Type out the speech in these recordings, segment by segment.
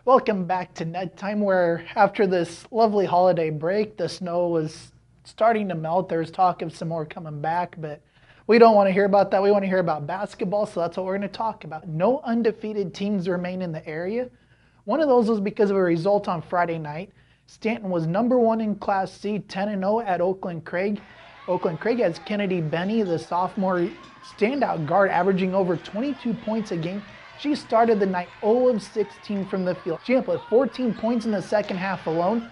Welcome back to Net Time, where after this lovely holiday break, the snow was starting to melt. There's talk of some more coming back, but we don't want to hear about that. We want to hear about basketball, so that's what we're going to talk about. No undefeated teams remain in the area. One of those was because of a result on Friday night. Stanton was #1 in Class C, 10-0 at Oakland-Craig. Oakland-Craig has Kennedy Benne, the sophomore standout guard, averaging over 22 points a game. She started the night 0 of 16 from the field. She put 14 points in the second half alone.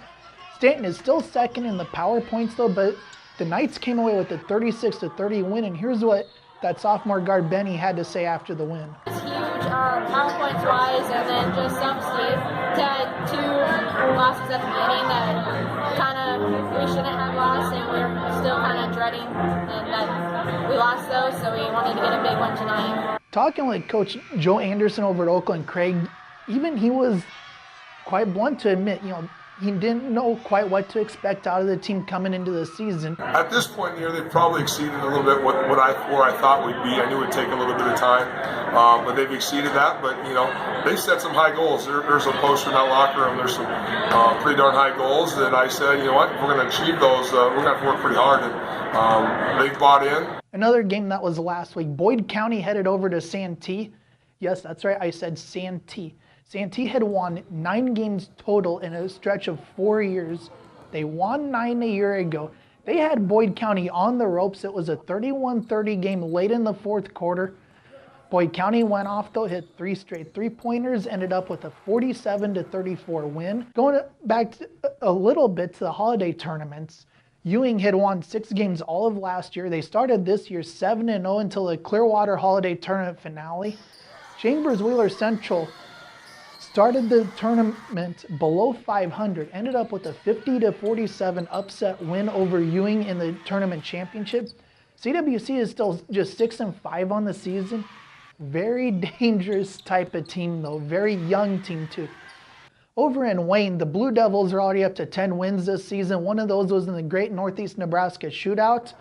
Stanton is still second in the power points though, but the Knights came away with a 36-30 win, and here's what that sophomore guard Benne had to say after the win. It's huge, power points wise, and then just some Steve had 2 losses at the beginning that we shouldn't have lost, and we're still kind of dreading, and that we lost those, so we wanted to get a big one tonight. Talking with Coach Joe Anderson over at Oakland-Craig, even he was quite blunt to admit, he didn't know quite what to expect out of the team coming into the season. At this point in the year, they probably exceeded a little bit where I thought we'd be. I knew it would take a little bit of time, but they've exceeded that. But, they set some high goals. There's a poster in that locker room. There's some pretty darn high goals that I said, you know what, if we're going to achieve those, we're going to have to work pretty hard. And they bought in. Another game that was last week, Boyd County headed over to Santee. Yes, that's right, I said Santee. Santee had won 9 games total in a stretch of 4 years. They won 9 a year ago. They had Boyd County on the ropes. It was a 31-30 game late in the fourth quarter. Boyd County went off though, hit 3 straight three-pointers, ended up with a 47-34 win. Going back a little bit to the holiday tournaments, Ewing had won 6 games all of last year. They started this year 7-0 until the Clearwater Holiday Tournament finale. Chambers Wheeler Central started the tournament below 500, ended up with a 50-47 upset win over Ewing in the tournament championship. CWC is still just 6-5 on the season. Very dangerous type of team though, very young team too. Over in Wayne, the Blue Devils are already up to 10 wins this season. One of those was in the Great Northeast Nebraska Shootout.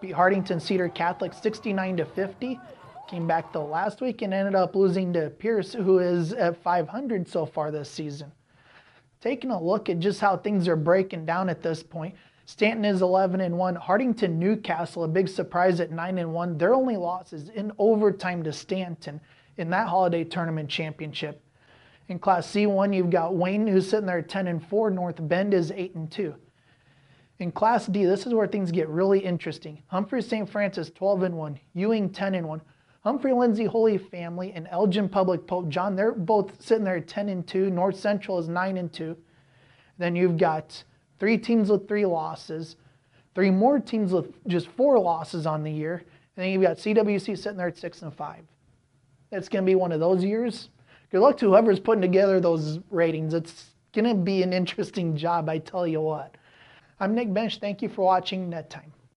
Beat Hartington Cedar Catholic 69-50. Came back though last week and ended up losing to Pierce, who is at 500 so far this season. Taking a look at just how things are breaking down at this point, Stanton is 11-1. Hartington Newcastle, a big surprise at 9-1. Their only loss is in overtime to Stanton in that holiday tournament championship. In Class C1, you've got Wayne, who's sitting there at 10-4. North Bend is 8-2. In Class D, this is where things get really interesting. Humphrey St. Francis 12-1. Ewing 10-1. Humphrey Lindsay Holy Family and Elgin Public Pope John, they're both sitting there at 10-2. North Central is 9-2. Then you've got 3 teams with 3 losses. 3 more teams with just 4 losses on the year. And then you've got CWC sitting there at 6-5. It's going to be one of those years. Good luck to whoever's putting together those ratings. It's going to be an interesting job, I tell you what. I'm Nick Bench. Thank you for watching Net Time.